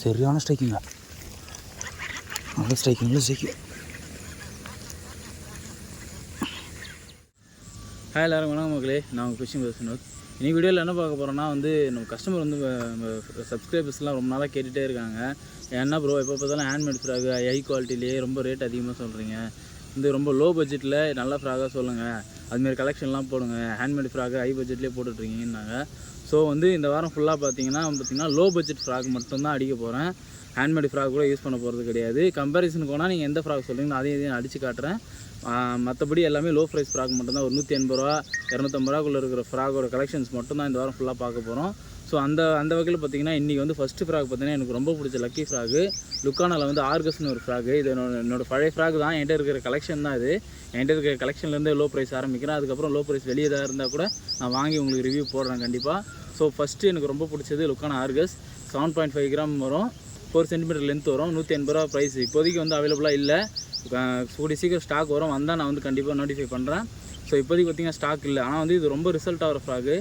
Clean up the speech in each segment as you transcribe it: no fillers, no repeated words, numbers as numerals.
சரியான ஸ்ட்ரைக்கிங்க, நல்ல ஸ்ட்ரைக்கிங், நல்ல ஸ்ட்ரைக்கிங். ஹாய் எல்லாரும் வணக்கம் மக்களே, நான் உங்கள் ஃபிஷிங் பேசுனோம். இன்றைக்கி வீடியோவில் என்ன பார்க்க போகிறோன்னா நம்ம கஸ்டமர் நம்ம சப்ஸ்கிரைபர்ஸ்லாம் ரொம்ப நாளாக கேட்டுகிட்டே இருக்காங்க. என்ன ப்ரோ எப்போ பார்த்தாலும் ஹேண்ட்மேட் ஃப்ராகு ஹை குவாலிட்டிலேயே ரொம்ப ரேட் அதிகமாக சொல்கிறீங்க, ரொம்ப லோ பட்ஜெட்டில் நல்ல ஃப்ராகாக சொல்லுங்கள், அதுமாரி கலெக்ஷன்லாம் போடுங்க, ஹேண்ட்மேட் ஃப்ராகு ஹை பட்ஜெட்லேயே போட்டுட்ருக்கீங்கன்னாங்க. ஸோ இந்த வாரம் ஃபுல்லாக பார்த்தீங்கன்னா லோ பட்ஜெட் ஃப்ராக் மட்டும்தான் அடிக்க போகிறேன். ஹேண்ட்மேட் ஃப்ராக் கூட யூஸ் பண்ண போகிறது கிடையாது. கம்பேரிசனுக்கு போனால் நீங்கள் எந்த ஃப்ராக் சொல்கிறீங்களோ அதையும் அடித்து காட்டுறேன். மற்றபடி எல்லாமே லோ ப்ரைஸ் ஃப்ராக் மட்டும்தான். ஒரு 180 ரூபா 250 ரூபாக்குள்ளே இருக்கிற ஃப்ராகோட கலெக்ஷன்ஸ் மட்டும்தான் இந்த வாரம் ஃபுல்லாக பார்க்க போகிறோம். ஸோ அந்த வகையில் பார்த்திங்கன்னா இன்றைக்கி ஃபஸ்ட்டு ஃப்ராக் பார்த்திங்கன்னா எனக்கு ரொம்ப பிடிச்ச லக்கி ஃப்ராகு. லுக்கானாவில் ஆர்கஸ்னு ஒரு ஃப்ராகு. இது என்னோடய பழைய ஃப்ராக் தான். என்கிட்ட இருக்கிற கலெக்ஷன் தான் இது. என்கிட்ட இருக்கிற கலெக்ஷன்லேருந்தே லோ ப்ரைஸ் ஆரம்பிக்கிறேன். அதுக்கப்புறம் லோ ப்ரைஸ் வெளியே தான் இருந்தால் கூட நான் வாங்கி உங்களுக்கு ரிவ்யூ போடுறேன் கண்டிப்பாக. ஸோ ஃபஸ்ட்டு எனக்கு ரொம்ப பிடிச்சது லுக்கானா ஆர்கஸ். 7.5 கிராம் வரும், 4 சென்டிமீட்டர் லென்த் வரும், 180 ரூபா ப்ரைஸ். இப்போதைக்கு அவைலபிளாக இல்லை, கூடிய சீக்கிரம் ஸ்டாக் வரும். வந்தால் நான் கண்டிப்பாக நோட்டிஃபை பண்ணுறேன். ஸோ இப்போதைக்கு பார்த்திங்கன்னா ஸ்டாக் இல்லை. ஆனால் இது ரொம்ப ரிசல்ட் ஆகிற ஃப்ராகு.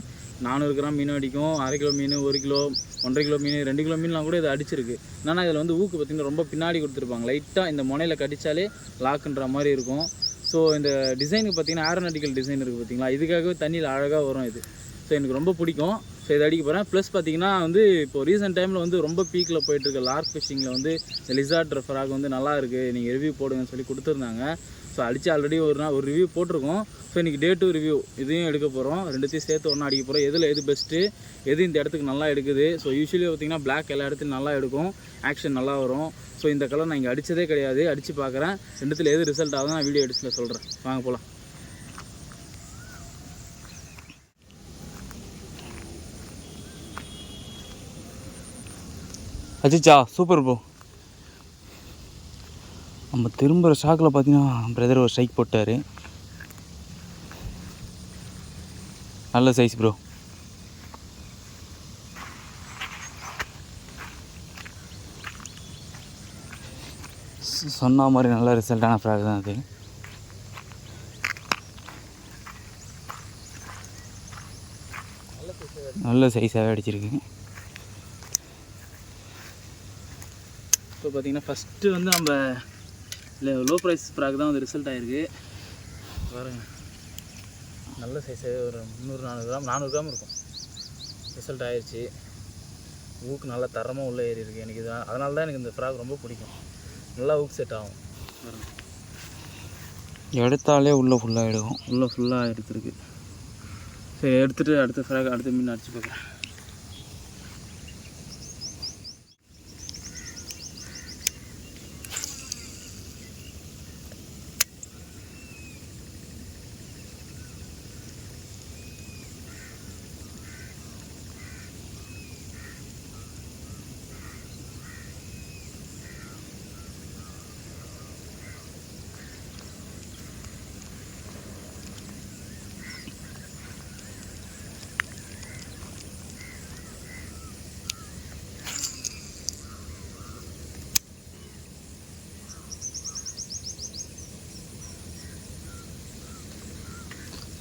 400 கிராம் மீன் அடிக்கும், 1/2 கிலோ மீன், 1 கிலோ, 1.5 கிலோ மீன், 2 கிலோ மீன்லாம் கூட இது அடிச்சிருக்கு. என்னன்னா இதில் ஊக்கு பார்த்திங்கன்னா ரொம்ப பின்னாடி கொடுத்துருப்பாங்க. லைட்டாக இந்த முனையில் கடித்தாலே லாக்குன்ற மாதிரி இருக்கும். ஸோ இந்த டிசைனுக்கு பார்த்திங்கன்னா ஏரோநாட்டிக்கல் டிசைன் இருக்குது பார்த்திங்களா, இதுக்காகவே தண்ணியில் அழகாக வரும் இது. ஸோ எனக்கு ரொம்ப பிடிக்கும். ஸோ இதை அடிக்க போகிறேன். ப்ளஸ் பார்த்திங்கன்னா இப்போது ரீசெண்ட் டைமில் ரொம்ப பீக்கில் போயிட்டுருக்க லார்க் ஃபிஷிங்கில் இந்த லிசார்ட் ஃப்ராக் நல்லா இருக்குது, நீங்கள் ரிவ்யூ போடுங்கன்னு சொல்லி கொடுத்துருந்தாங்க. ஸோ அடித்து ஆல்ரெடி ஒரு ரிவ்யூ போட்டிருக்கோம். ஸோ இன்றைக்கி டே 2 ரிவ்யூ இதையும் எடுக்க போகிறோம். ரெண்டுத்தையும் சேர்த்து ஒன்றா அடிக்க போகிறோம். எது பெஸ்ட்டு, எது இந்த இடத்துக்கு நல்லா எடுக்குது. ஸோ யூஸ்வலி பார்த்திங்கன்னா பிளாக் எல்லா இடத்துலையும் நல்லா எடுக்கும், ஆக்ஷன் நல்லா வரும். ஸோ இந்த கலர் நான் இங்கே அடித்ததே கிடையாது, அடித்து பார்க்குறேன். ரெண்டுத்தில் எது ரிசல்ட் ஆகுது நான் வீடியோ எடுத்து சொல்கிறேன். வாங்க போகலாம். அஜிச்சா சூப்பர் ப்ரோ. நம்ம திரும்புகிற ஸ்டாக்கில் பார்த்தீங்கன்னா பிரதர் ஒரு ஸ்ட்ரைக் போட்டார். நல்ல சைஸ் ப்ரோ. சொன்ன மாதிரி நல்ல ரிசல்ட்டான ஃப்ராக் தான் அது. நல்ல சைஸாகவே அடிச்சிருக்கு. இப்போ பார்த்திங்கன்னா ஃபஸ்ட்டு நம்ம லோ ப்ரைஸ் ஃப்ராக் தான் ரிசல்ட் ஆகிருக்கு. பாருங்க, நல்ல சைஸு, ஒரு 300-400 கிராம் 400 கிராம் இருக்கும். ரிசல்ட் ஆகிடுச்சு. ஊக்கு நல்லா தரமாக உள்ளே ஏறி இருக்குது. எனக்கு இதுதான், அதனால தான் எனக்கு இந்த ஃப்ராக் ரொம்ப பிடிக்கும். நல்லா ஊக்கு செட் ஆகும். பாருங்க, எடுத்தாலே உள்ளே ஃபுல்லாக எடுக்கும். உள்ளே ஃபுல்லாக எடுத்துருக்கு. சரி, எடுத்துகிட்டு அடுத்த ஃப்ராக் அடுத்த மீன் அடிச்சு பார்க்குறேன்.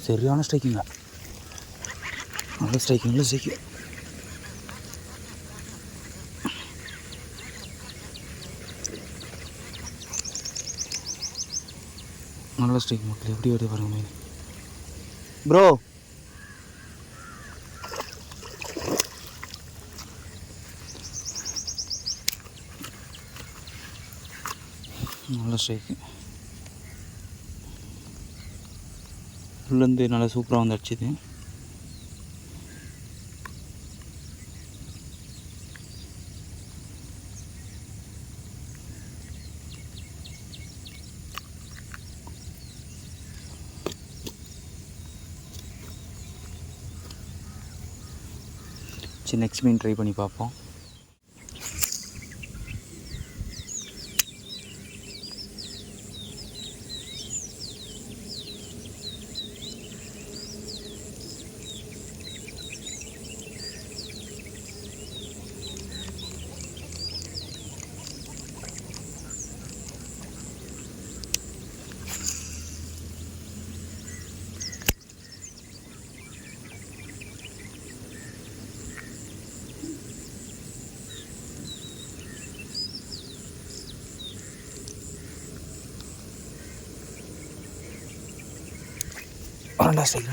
சரியான ஸ்ட்ரைக்கிங்க, நல்ல ஸ்ட்ரைக்கிங், நல்ல ஸ்ட்ரைக்கிங். நல்ல ஸ்ட்ரைக் மக்கள். எப்படி எடுத்து பாருங்க மீன் ப்ரோ. நல்ல ஸ்ட்ரைக்கு. உள்ளேருந்து நல்லா சூப்பராக அடிச்சுது. சரி, நெக்ஸ்ட் மீன் ட்ரை பண்ணி பார்ப்போம். ரெண்டா ஸ்ட்ரைக்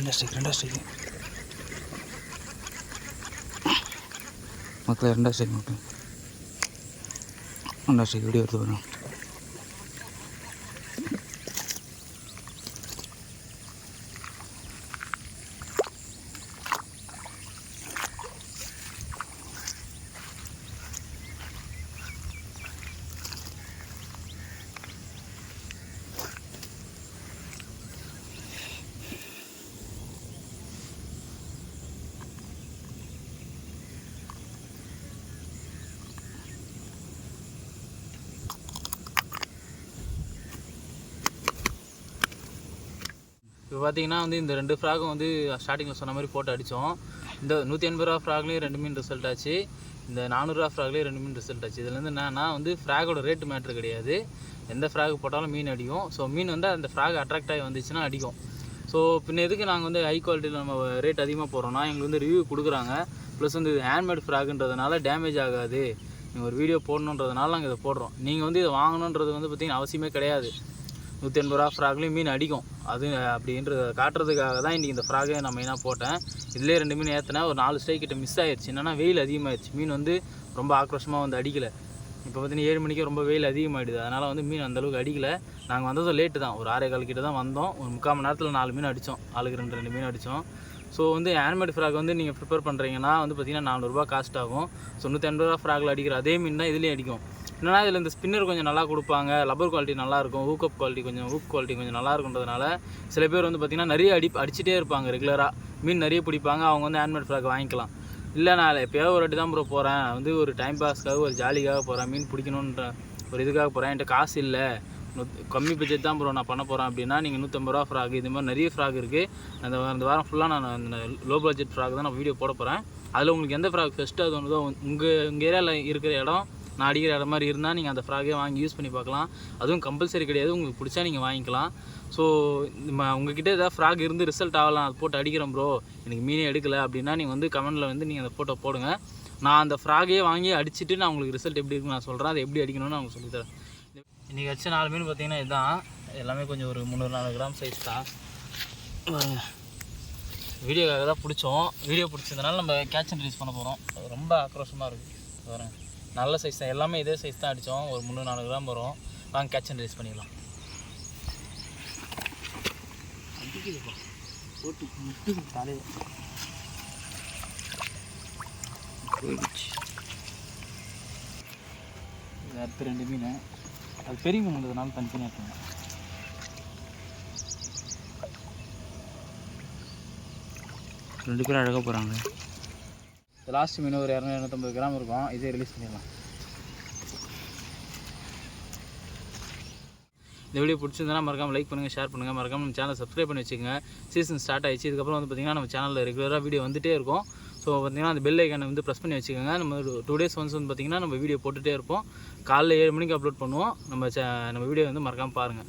மக்களே, ரெண்டா ஸ்ட்ரைக் மக்களே, ரெண்டா ஸ்ட்ரைக் எப்படி வருது பாருங்க. இப்போ பார்த்தீங்கன்னா வந்து இந்த 2 ஃப்ராகும் வந்து ஸ்டார்டிங்கில் சொன்ன மாதிரி போட்டு அடித்தோம். இந்த 180 ரூபா ஃப்ராக்லேயும் 2 மீன் ரிசல்ட் ஆச்சு, இந்த 400 ரூபா ஃப்ராக்லேயும் 2 மீன் ரிசல்ட் ஆச்சு. இதுலேருந்து என்னன்னா வந்து ஃப்ராகோட ரேட்டு மேட்ரு கிடையாது, எந்த ஃப்ராக் போட்டாலும் மீன் அடிக்கும். ஸோ மீன் வந்து அந்த ஃப்ராக் அட்ராக்ட் ஆகி வந்துச்சுன்னா அடிக்கும். ஸோ பின்ன எதுக்கு நாங்கள் வந்து ஹை குவாலிட்டியில் நம்ம ரேட் அதிகமாக போடுறோன்னா, எங்களுக்கு வந்து ரிவ்யூ கொடுக்குறாங்க. ப்ளஸ் வந்து இது ஹேண்ட்மேட் ஃப்ராகுன்றதுனால டேமேஜ் ஆகாது, நீங்கள் ஒரு வீடியோ போடணுன்றதுனால நாங்கள் இதை போடுறோம். நீங்கள் வந்து இதை வாங்கணுன்றது வந்து பார்த்திங்கன்னா அவசியமே கிடையாது. 180 ரூபா ஃப்ராக்லேயும் மீன் அடிக்கும், அது அப்படின்றத காட்டுறதுக்காக தான் இன்றைக்கி இந்த ஃப்ராகை நான் மெயினாக போட்டேன். இதிலே 2 மீன் ஏற்றினேன், ஒரு 4 ஸ்ட்ரைக் கிட்ட மிஸ் ஆயிடுச்சு. என்னென்னா வெயில் அதிகமாகிடுச்சு, மீன் வந்து ரொம்ப ஆக்ரோஷமாக வந்து அடிக்கலை. இப்போ பார்த்தீங்கன்னா 7 மணிக்கு ரொம்ப வெயில் அதிகமாகிடுது, அதனால் வந்து மீன் அந்தளவுக்கு அடிக்கலை. நாங்கள் வந்ததும் லேட்டு தான், ஒரு 6:15 கிட்ட தான் வந்தோம். ஒரு 3/4 மணி நேரத்தில் 4 மீன் அடித்தோம், ஆளுக்கு 2 மீன் அடித்தோம். ஸோ வந்து ஹேண்ட்மேட் ஃப்ராக் வந்து நீங்கள் ப்ரிப்பேர் பண்ணுறீங்கன்னா வந்து பார்த்திங்கன்னா 400 ரூபா காஸ்ட் ஆகும். ஸோ 180 ரூபா ஃப்ராகில் அடிக்கிற அதே மீன் தான் இதுலேயும் அடிக்கும். என்னன்னா இதில் இந்த ஸ்பின்னர் கொஞ்சம் நல்லா கொடுப்பாங்க, லப்பர் குவாலிட்டி நல்லாயிருக்கும், ஹூக் குவாலிட்டி கொஞ்சம் நல்லா இருக்குன்றதுனால சில பேர் வந்து பார்த்திங்கன்னா நிறைய அடிச்சுட்டே இருப்பாங்க ரெகுலராக, மீன் நிறைய பிடிப்பாங்க. அவங்க வந்து ஹேண்ட்மேட் ஃப்ராக் வாங்கிக்கலாம். இல்லை நான் எப்போயாவது ஒரு வாட்டி தான் ப்ரோ போகிறேன், வந்து ஒரு டைம் பாஸ்க்காக ஒரு ஜாலிக்காக போகிறேன், மீன் பிடிக்கணுன்ற ஒரு இதுக்காக போகிறேன், என்கிட்ட காசு இல்லை, கம்மி பட்ஜெட் தான் ப்ரோ நான் பண்ண போகிறேன் அப்படின்னா நீங்கள் 150 ரூபா ஃப்ராக் இது மாதிரி நிறைய ஃப்ராக் இருக்குது. அந்த வாரம் ஃபுல்லாக நான் அந்த லோ பட்ஜெட் ஃப்ராக் தான் நான் வீடியோ போட போகிறேன். அதில் உங்களுக்கு எந்த ஃப்ராக் பெஸ்ட்டாக தோணுதோ, உங்கள் ஏரியாவில் இருக்கிற இடம் நான் அடிக்கிற இடம் மாதிரி இருந்தால் நீங்கள் அந்த ஃப்ராகே வாங்கி யூஸ் பண்ணி பார்க்கலாம். அதுவும் கம்பல்சரி கிடையாது, உங்களுக்கு பிடிச்சா நீங்கள் வாங்கிக்கலாம். ஸோ உங்ககிட்ட ஏதாவது ஃப்ராக் இருந்து ரிசல்ட் ஆகலாம், அது போட்டு அடிக்கிறேன் ப்ரோ எனக்கு மீனே எடுக்கலை அப்படின்னா நீங்கள் வந்து கமெண்டில் வந்து நீங்கள் அந்த ஃபோட்டோ போடுங்க. நான் அந்த ஃப்ராகே வாங்கி அடிச்சுட்டு நான் உங்களுக்கு ரிசல்ட் எப்படி இருக்குன்னு நான் சொல்கிறேன், அதை எப்படி அடிக்கணும்னு நான் உங்களுக்கு சொல்லித்தரேன். இன்றைக்கி அடிச்ச 4 மீன் பார்த்தீங்கன்னா இதுதான், எல்லாமே கொஞ்சம் ஒரு 300-400 கிராம் சைஸ் தான். பாருங்கள், வீடியோக்காக தான் பிடிச்சோம். வீடியோ பிடிச்சதுனால நம்ம கேட்ச் அண்ட் ரிலீஸ் பண்ண போகிறோம். ரொம்ப ஆக்ரோஷமாக இருக்குது. பாருங்கள், நல்ல சைஸ் தான், எல்லாமே இதே சைஸ் தான் அடித்தோம். ஒரு 300-400 கிராம் வரும். வாங்க கேட்ச் அண்ட் ரிலீஸ் பண்ணிடலாம். அடிக்குதுப்பா, போட்டு முட்டுது தலையில் போயிடுச்சு. இது அடுத்த 2 மீன், அது பெரிய மீன் இருந்ததுனால தனித்தனியாக எடுத்துங்க. ரெண்டு பேரும் அழகாக போகிறாங்க. லாஸ்ட் மீன் ஒரு 200-250 கிராம் இருக்கும், இதே ரிலீஸ் பண்ணிடலாம். இந்த வீடியோ பிடிச்சிருந்தா மறக்காமல் லைக் பண்ணுங்கள், ஷேர் பண்ணுங்கள், மறக்காமல் நம்ம சேனலை சப்ஸ்கிரைப் பண்ணி வச்சுக்கோங்க. சீசன் ஸ்டார்ட் ஆகிடுச்சு, இதுக்கப்புறம் வந்து பார்த்திங்கன்னா நம்ம சேனலில் ரெகுலராக வீடியோ வந்துகிட்டே இருக்கும். ஸோ பார்த்திங்கன்னா அந்த பெல் ஐக்கானை வந்து ப்ரெஸ் பண்ணி வச்சுக்கோங்க. நம்ம 2 days ஒன்ஸ் வந்து பார்த்திங்கன்னா நம்ம வீடியோ போட்டுகிட்டே இருப்போம். காலைல 7 மணிக்கு அப்லோட் பண்ணுவோம். நம்ம வீடியோ வந்து மறக்காமல் பாருங்கள்.